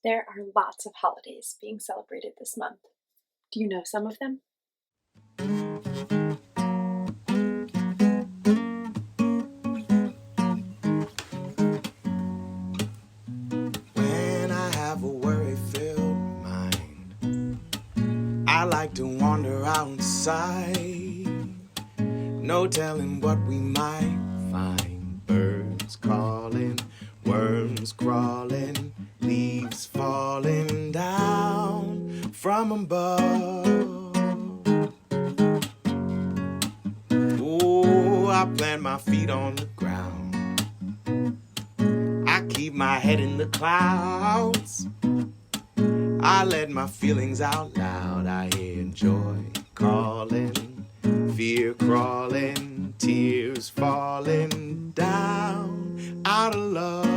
There are lots of holidays being celebrated this month. Do you know some of them? When I have a worry-filled mind, I like to wander outside. No telling what we might find. Birds calling, worms crawling, leaves falling down from above. Oh, I plant my feet on the ground. I keep my head in the clouds. I let my feelings out loud. I hear joy calling, fear crawling, tears falling down out of love.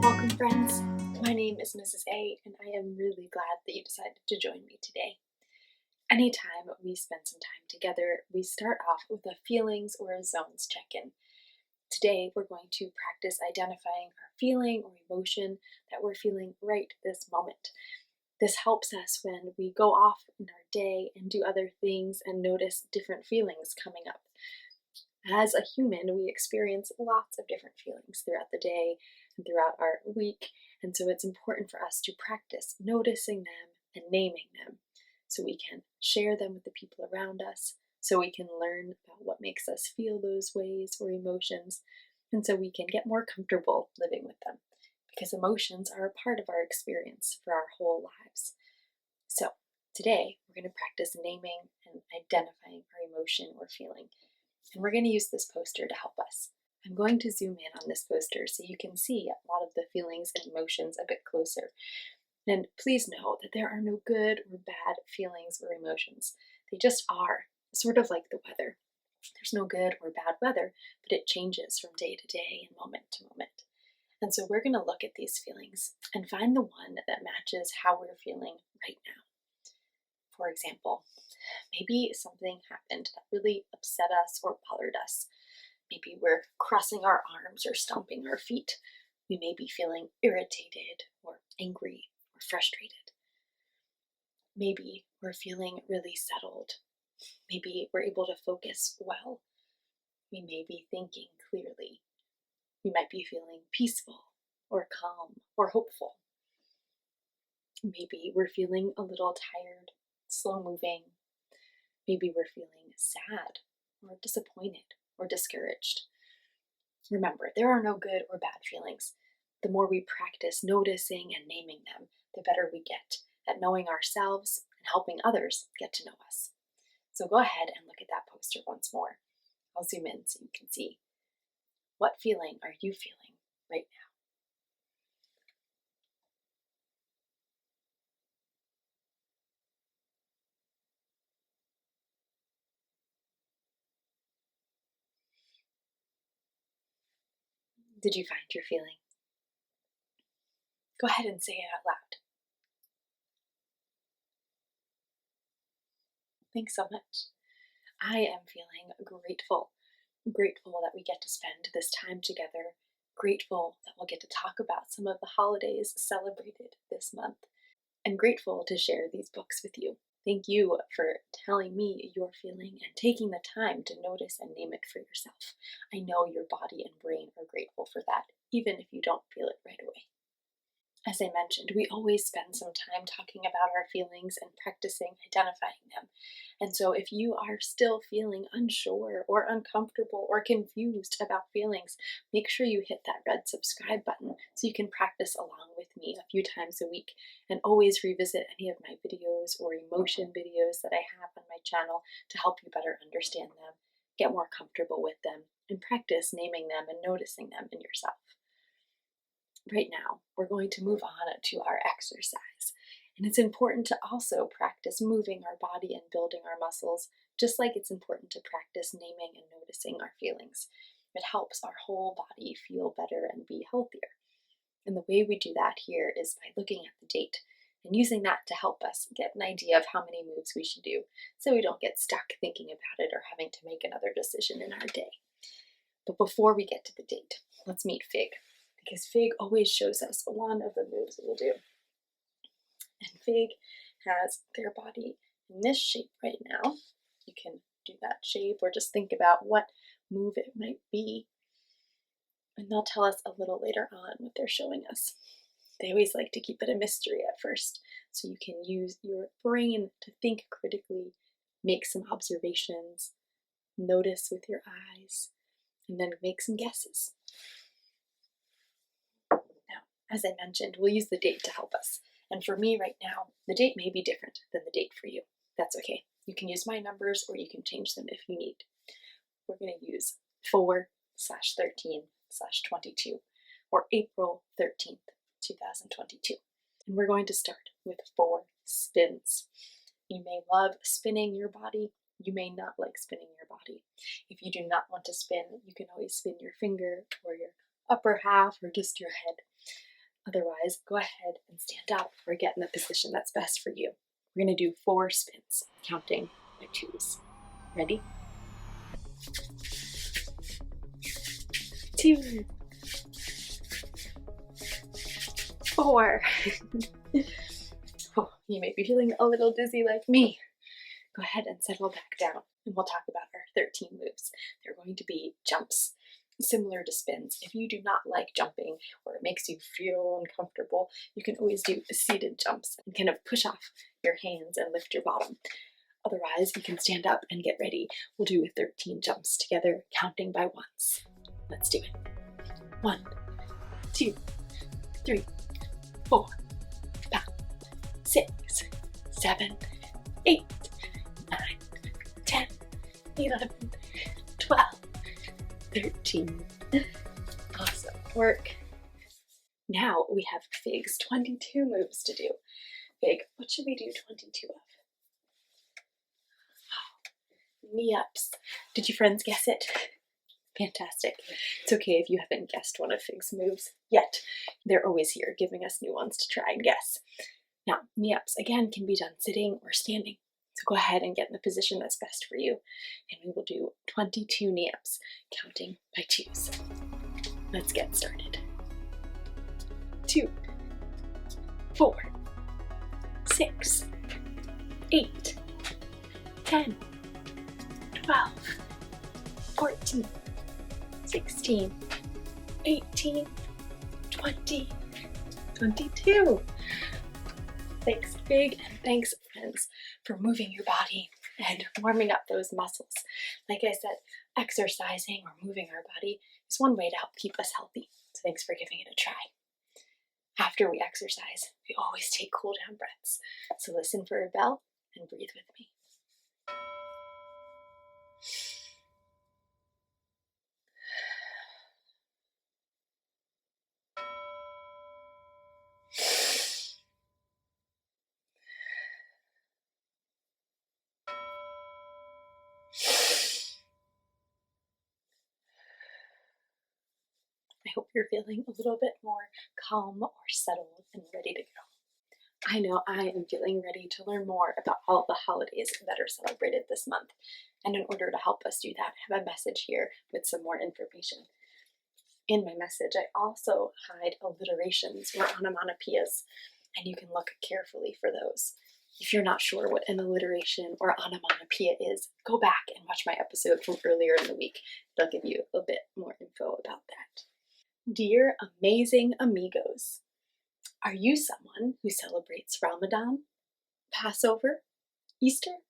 Welcome, friends. My name is Mrs. A, and I am really glad that you decided to join me today. Anytime we spend some time together, we start off with a feelings or a zones check-in. Today, we're going to practice identifying our feeling or emotion that we're feeling right this moment. This helps us when we go off in our day and do other things and notice different feelings coming up. As a human, we experience lots of different feelings throughout the day and throughout our week, and so it's important for us to practice noticing them and naming them so we can share them with the people around us, so we can learn about what makes us feel those ways or emotions, and so we can get more comfortable living with them, because emotions are a part of our experience for our whole lives. So today, we're going to practice naming and identifying our emotion or feeling, and we're going to use this poster to help us. I'm going to zoom in on this poster so you can see a lot of the feelings and emotions a bit closer. And please know that there are no good or bad feelings or emotions. They just are, sort of like the weather. There's no good or bad weather, but it changes from day to day and moment to moment. And so we're going to look at these feelings and find the one that matches how we're feeling right now. For example, maybe something happened that really upset us or bothered us. Maybe we're crossing our arms or stomping our feet. We may be feeling irritated or angry or frustrated. Maybe we're feeling really settled. Maybe we're able to focus well. We may be thinking clearly. We might be feeling peaceful or calm or hopeful. Maybe we're feeling a little tired, slow moving. Maybe we're feeling sad or disappointed or discouraged. Remember, there are no good or bad feelings. The more we practice noticing and naming them, the better we get at knowing ourselves and helping others get to know us. So go ahead and look at that poster once more. I'll zoom in so you can see. What feeling are you feeling right now? Did you find your feeling? Go ahead and say it out loud. Thanks so much. I am feeling grateful. Grateful that we get to spend this time together. Grateful that we'll get to talk about some of the holidays celebrated this month. And grateful to share these books with you. Thank you for telling me your feeling and taking the time to notice and name it for yourself. I know your body and brain are grateful for that, even if you don't feel it right away. As I mentioned, we always spend some time talking about our feelings and practicing identifying them. And so if you are still feeling unsure or uncomfortable or confused about feelings, make sure you hit that red subscribe button so you can practice along with me a few times a week, and always revisit any of my videos or emotion videos that I have on my channel to help you better understand them, get more comfortable with them, and practice naming them and noticing them in yourself. Right now, we're going to move on to our exercise. And it's important to also practice moving our body and building our muscles, just like it's important to practice naming and noticing our feelings. It helps our whole body feel better and be healthier. And the way we do that here is by looking at the date and using that to help us get an idea of how many moves we should do, so we don't get stuck thinking about it or having to make another decision in our day. But before we get to the date, let's meet Fig, because Fig always shows us one of the moves we'll do. And Fig has their body in this shape right now. You can do that shape or just think about what move it might be. And they'll tell us a little later on what they're showing us. They always like to keep it a mystery at first, so you can use your brain to think critically, make some observations, notice with your eyes, and then make some guesses. Now, as I mentioned, we'll use the date to help us. And for me right now, the date may be different than the date for you. That's okay. You can use my numbers or you can change them if you need. We're going to use 4/13/22 or April 13th, 2022. And we're going to start with 4 spins. You may love spinning your body. You may not like spinning your body. If you do not want to spin, you can always spin your finger or your upper half or just your head. Otherwise, go ahead and stand up or get in the position that's best for you. We're going to do 4 spins, counting by 2s. Ready? 2, 4. Oh, you may be feeling a little dizzy like me. Go ahead and settle back down, and we'll talk about our 13 moves. They're going to be jumps, similar to spins. If you do not like jumping or it makes you feel uncomfortable, you can always do seated jumps and kind of push off your hands and lift your bottom. Otherwise, you can stand up and get ready. We'll do 13 jumps together, counting by 1s. Let's do it. 1, 2, 3, 4, 5, 6, 7, 8, 9, 10, 11, 12, 13. Awesome work. Now we have Fig's 22 moves to do. Fig, what should we do 22 of? Knee-ups. Did you friends guess it? Fantastic. It's okay if you haven't guessed one of Fig's moves yet. They're always here giving us new ones to try and guess. Now, knee-ups, again, can be done sitting or standing. So go ahead and get in the position that's best for you. And we will do 22 knee-ups, counting by 2s. Let's get started. 2, 4, 6, 8, 10, 12, 14, 16, 18, 20, 22. Thanks, Fig, and thanks, friends, for moving your body and warming up those muscles. Like I said, exercising or moving our body is one way to help keep us healthy. So thanks for giving it a try. After we exercise, we always take cool down breaths. So listen for a bell and breathe with me. I hope you're feeling a little bit more calm or settled and ready to go. I know I am feeling ready to learn more about all the holidays that are celebrated this month. And in order to help us do that, I have a message here with some more information. In my message, I also hide alliterations or onomatopoeias, and you can look carefully for those. If you're not sure what an alliteration or onomatopoeia is, go back and watch my episode from earlier in the week. They'll give you a bit more info about that. Dear amazing amigos, are you someone who celebrates Ramadan, Passover, Easter?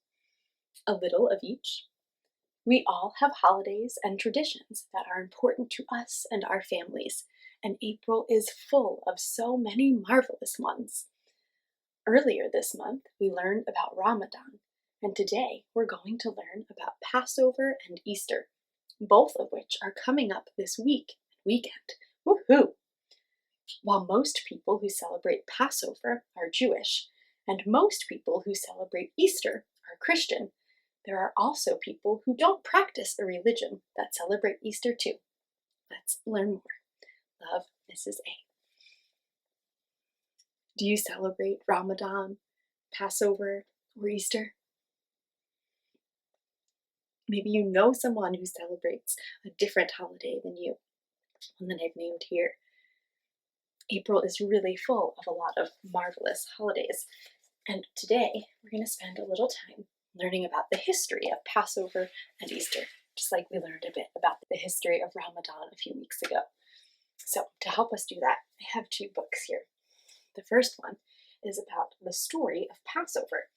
A little of each? We all have holidays and traditions that are important to us and our families, and April is full of so many marvelous ones. Earlier this month, we learned about Ramadan, and today we're going to learn about Passover and Easter, both of which are coming up this weekend. Woohoo! While most people who celebrate Passover are Jewish, and most people who celebrate Easter are Christian, there are also people who don't practice a religion that celebrate Easter too. Let's learn more. Love, Mrs. A. Do you celebrate Ramadan, Passover, or Easter? Maybe you know someone who celebrates a different holiday than you, one that I've named here. April is really full of a lot of marvelous holidays, and today we're going to spend a little time learning about the history of Passover and Easter, just like we learned a bit about the history of Ramadan a few weeks ago. So to help us do that, I have two books here. The first one is about the story of Passover,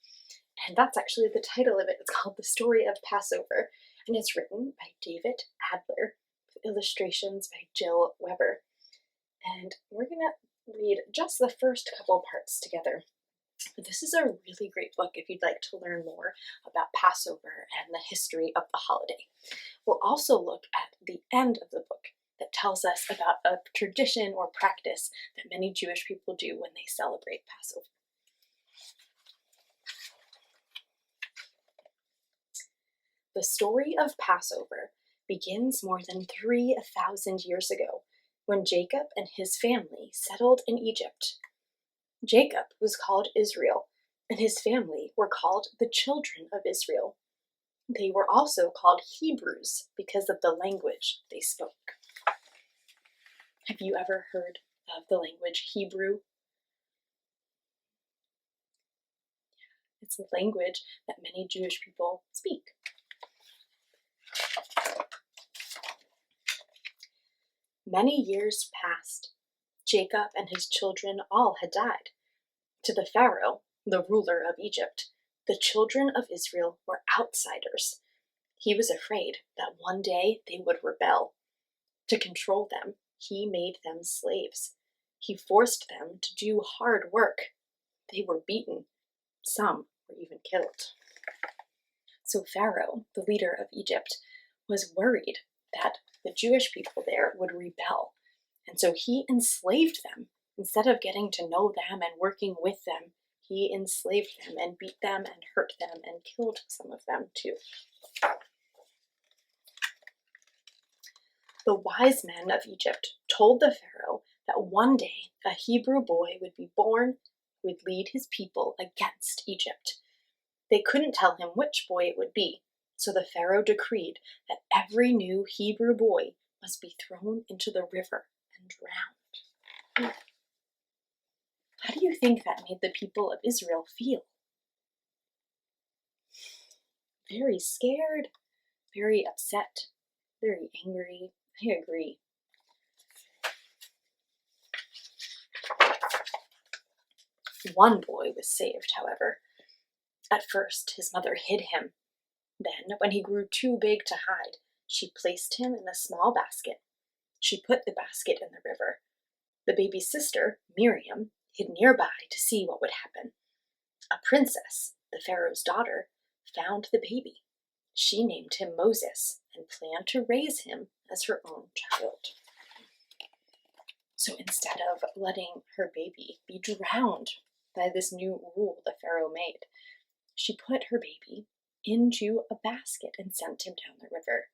and that's actually the title of it. It's called The Story of Passover, and it's written by David Adler with illustrations by Jill Weber. And we're going to read just the first couple parts together. But this is a really great book if you'd like to learn more about Passover and the history of the holiday. We'll also look at the end of the book that tells us about a tradition or practice that many Jewish people do when they celebrate Passover. The story of Passover begins more than 3,000 years ago, when Jacob and his family settled in Egypt. Jacob was called Israel, and his family were called the children of Israel. They were also called Hebrews because of the language they spoke. Have you ever heard of the language Hebrew? It's a language that many Jewish people speak. Many years passed. Jacob and his children all had died. To the Pharaoh, the ruler of Egypt, the children of Israel were outsiders. He was afraid that one day they would rebel. To control them, he made them slaves. He forced them to do hard work. They were beaten. Some were even killed. So Pharaoh, the leader of Egypt, was worried that the Jewish people there would rebel, and so he enslaved them. Instead of getting to know them and working with them, he enslaved them and beat them and hurt them and killed some of them too. The wise men of Egypt told the Pharaoh that one day a Hebrew boy would be born who would lead his people against Egypt. They couldn't tell him which boy it would be, so the Pharaoh decreed that every new Hebrew boy must be thrown into the river and drowned. How do you think that made the people of Israel feel? Very scared, very upset, very angry. I agree. One boy was saved, however. At first, his mother hid him. Then, when he grew too big to hide, she placed him in a small basket. She put the basket in the river. The baby's sister, Miriam, hid nearby to see what would happen. A princess, the Pharaoh's daughter, found the baby. She named him Moses and planned to raise him as her own child. So instead of letting her baby be drowned by this new rule the Pharaoh made, she put her baby into a basket and sent him down the river.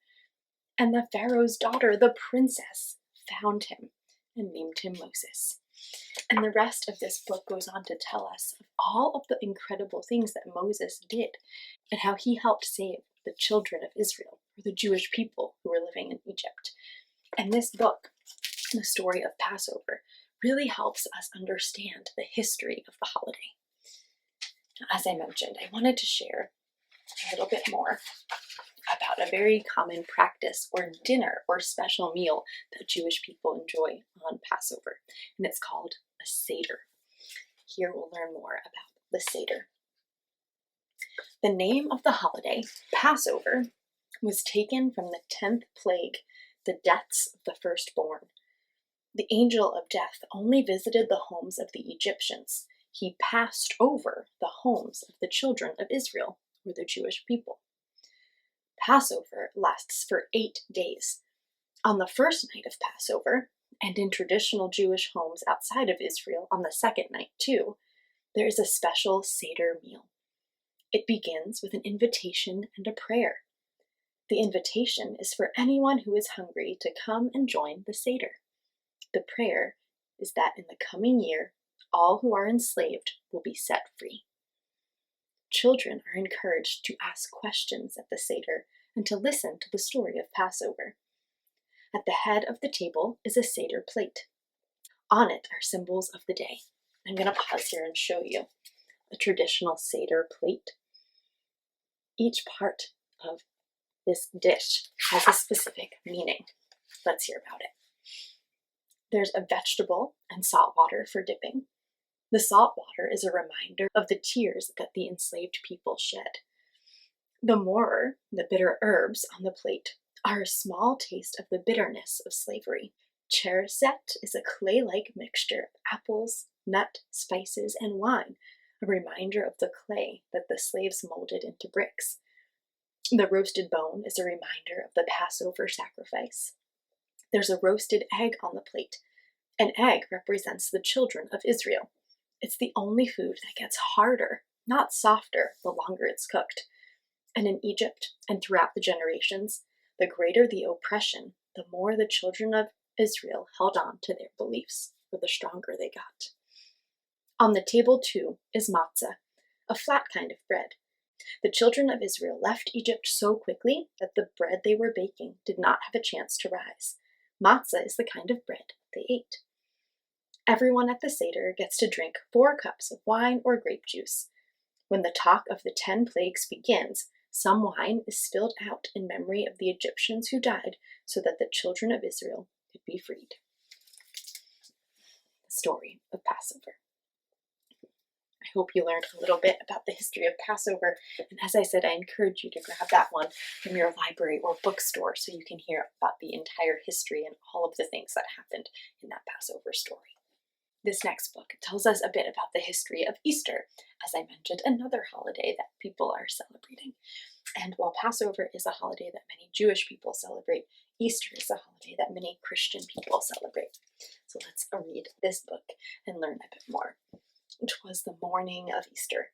And the Pharaoh's daughter, the princess, found him and named him Moses. And the rest of this book goes on to tell us of all of the incredible things that Moses did and how he helped save the children of Israel, or the Jewish people who were living in Egypt. And this book, the story of Passover, really helps us understand the history of the holiday. As I mentioned, I wanted to share a little bit more about a very common practice or dinner or special meal that Jewish people enjoy on Passover, and it's called a Seder. Here we'll learn more about the Seder. The name of the holiday, Passover, was taken from the 10th plague, the deaths of the firstborn. The angel of death only visited the homes of the Egyptians. He passed over the homes of the children of Israel, or the Jewish people. Passover lasts for 8 days. On the first night of Passover, and in traditional Jewish homes outside of Israel on the second night too, there is a special Seder meal. It begins with an invitation and a prayer. The invitation is for anyone who is hungry to come and join the Seder. The prayer is that in the coming year, all who are enslaved will be set free. Children are encouraged to ask questions at the Seder and to listen to the story of Passover. At the head of the table is a Seder plate. On it are symbols of the day. I'm going to pause here and show you a traditional Seder plate. Each part of this dish has a specific meaning. Let's hear about it. There's a vegetable and salt water for dipping. The salt water is a reminder of the tears that the enslaved people shed. The moror, the bitter herbs on the plate, are a small taste of the bitterness of slavery. Chereset is a clay-like mixture of apples, nut, spices, and wine, a reminder of the clay that the slaves molded into bricks. The roasted bone is a reminder of the Passover sacrifice. There's a roasted egg on the plate. An egg represents the children of Israel. It's the only food that gets harder, not softer, the longer it's cooked. And in Egypt and throughout the generations, the greater the oppression, the more the children of Israel held on to their beliefs, or the stronger they got. On the table, too, is matzah, a flat kind of bread. The children of Israel left Egypt so quickly that the bread they were baking did not have a chance to rise. Matzah is the kind of bread they ate. Everyone at the Seder gets to drink 4 cups of wine or grape juice. When the talk of the 10 plagues begins, some wine is spilled out in memory of the Egyptians who died so that the children of Israel could be freed. The story of Passover. I hope you learned a little bit about the history of Passover, and as I said, I encourage you to grab that one from your library or bookstore so you can hear about the entire history and all of the things that happened in that Passover story. This next book tells us a bit about the history of Easter, as I mentioned, another holiday that people are celebrating. And while Passover is a holiday that many Jewish people celebrate, Easter is a holiday that many Christian people celebrate. So let's read this book and learn a bit more. It was the morning of Easter,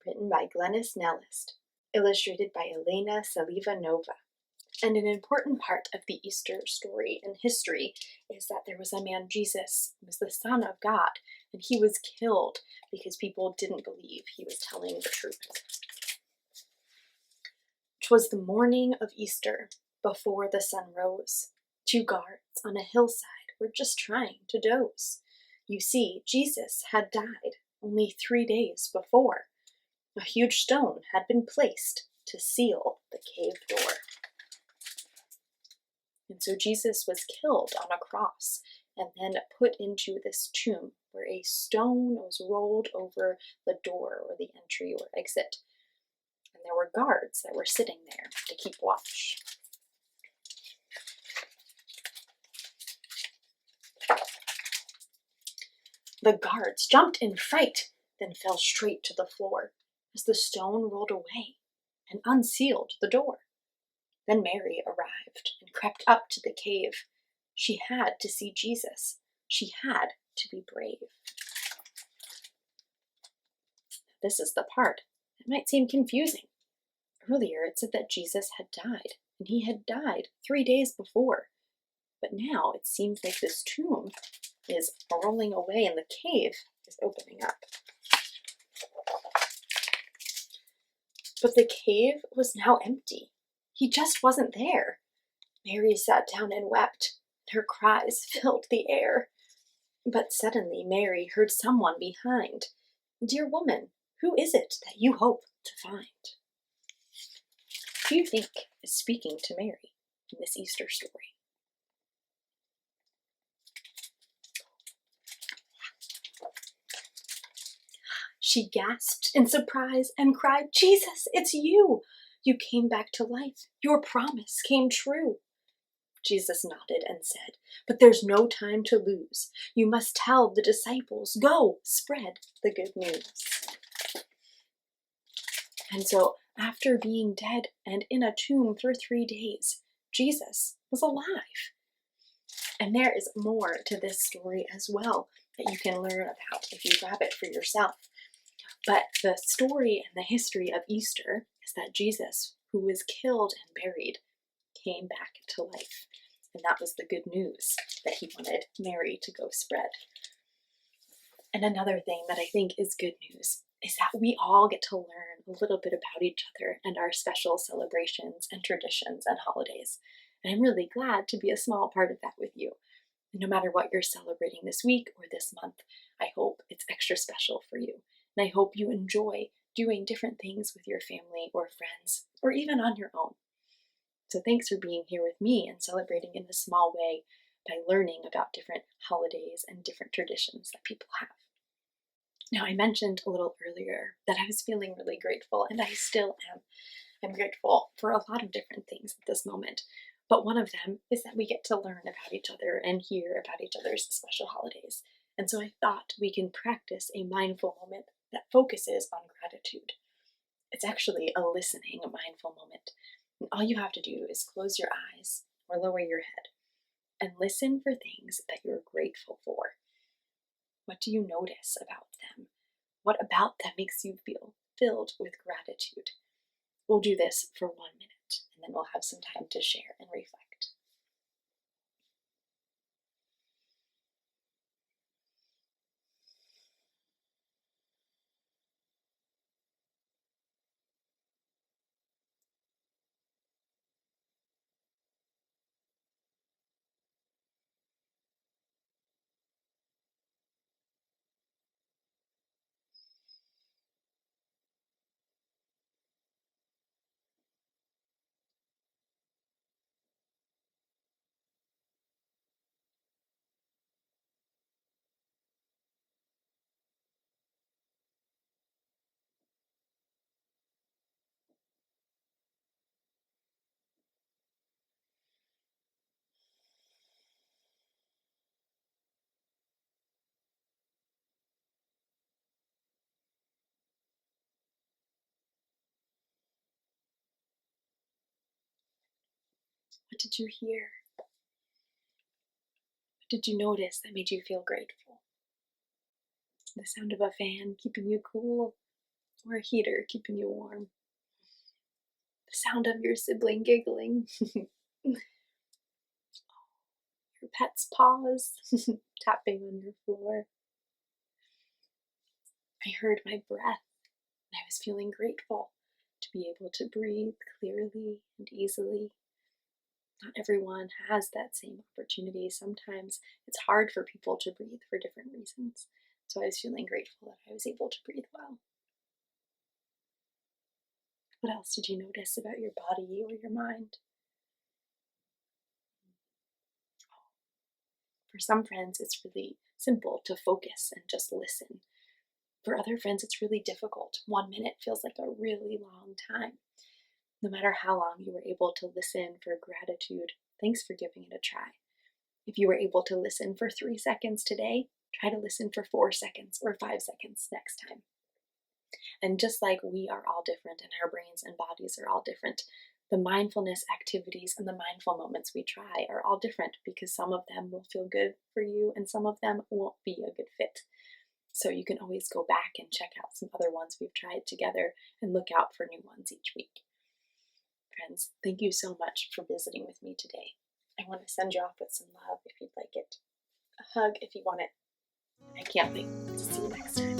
written by Glenys Nellist, illustrated by Elena Saliva-Nova. And an important part of the Easter story and history is that there was a man, Jesus, who was the Son of God, and he was killed because people didn't believe he was telling the truth. 'Twas the morning of Easter, before the sun rose. 2 guards on a hillside were just trying to doze. You see, Jesus had died only 3 days before. A huge stone had been placed to seal the cave door. And so Jesus was killed on a cross and then put into this tomb where a stone was rolled over the door or the entry or exit. And there were guards that were sitting there to keep watch. The guards jumped in fright, then fell straight to the floor as the stone rolled away and unsealed the door. Then Mary arrived and crept up to the cave. She had to see Jesus. She had to be brave. This is the part that might seem confusing. Earlier it said that Jesus had died, and he had died 3 days before. But now it seems like this tomb is rolling away and the cave is opening up. But the cave was now empty. He just wasn't there. Mary sat down and wept. Her cries filled the air. But suddenly Mary heard someone behind. "Dear woman, who is it that you hope to find?" Who do you think is speaking to Mary in this Easter story? She gasped in surprise and cried, "Jesus, it's you! You came back to life. Your promise came true." Jesus nodded and said, "But there's no time to lose. You must tell the disciples. Go, spread the good news." And so, after being dead and in a tomb for 3 days, Jesus was alive. And there is more to this story as well that you can learn about if you grab it for yourself. But the story and the history of Easter is that Jesus, who was killed and buried, came back to life. And that was the good news that he wanted Mary to go spread. And another thing that I think is good news is that we all get to learn a little bit about each other and our special celebrations and traditions and holidays. And I'm really glad to be a small part of that with you. And no matter what you're celebrating this week or this month, I hope it's extra special for you. And I hope you enjoy doing different things with your family or friends, or even on your own. So thanks for being here with me and celebrating in a small way by learning about different holidays and different traditions that people have. Now, I mentioned a little earlier that I was feeling really grateful, and I still am. I'm grateful for a lot of different things at this moment, but one of them is that we get to learn about each other and hear about each other's special holidays. And so I thought we can practice a mindful moment that focuses on gratitude. It's actually a listening, a mindful moment. And all you have to do is close your eyes or lower your head and listen for things that you're grateful for. What do you notice about them? What about them makes you feel filled with gratitude? We'll do this for 1 minute, and then we'll have some time to share and reflect. What did you hear? What did you notice that made you feel grateful? The sound of a fan keeping you cool, or a heater keeping you warm? The sound of your sibling giggling? Your pet's paws tapping on your floor? I heard my breath, and I was feeling grateful to be able to breathe clearly and easily. Not everyone has that same opportunity. Sometimes it's hard for people to breathe for different reasons. So I was feeling grateful that I was able to breathe well. What else did you notice about your body or your mind? For some friends, it's really simple to focus and just listen. For other friends, it's really difficult. 1 minute feels like a really long time. No matter how long you were able to listen for gratitude, thanks for giving it a try. If you were able to listen for 3 seconds today, try to listen for 4 seconds or 5 seconds next time. And just like we are all different and our brains and bodies are all different, the mindfulness activities and the mindful moments we try are all different because some of them will feel good for you and some of them won't be a good fit. So you can always go back and check out some other ones we've tried together and look out for new ones each week. Friends, thank you so much for visiting with me today. I want to send you off with some love if you'd like it, a hug if you want it. I can't wait to see you next time.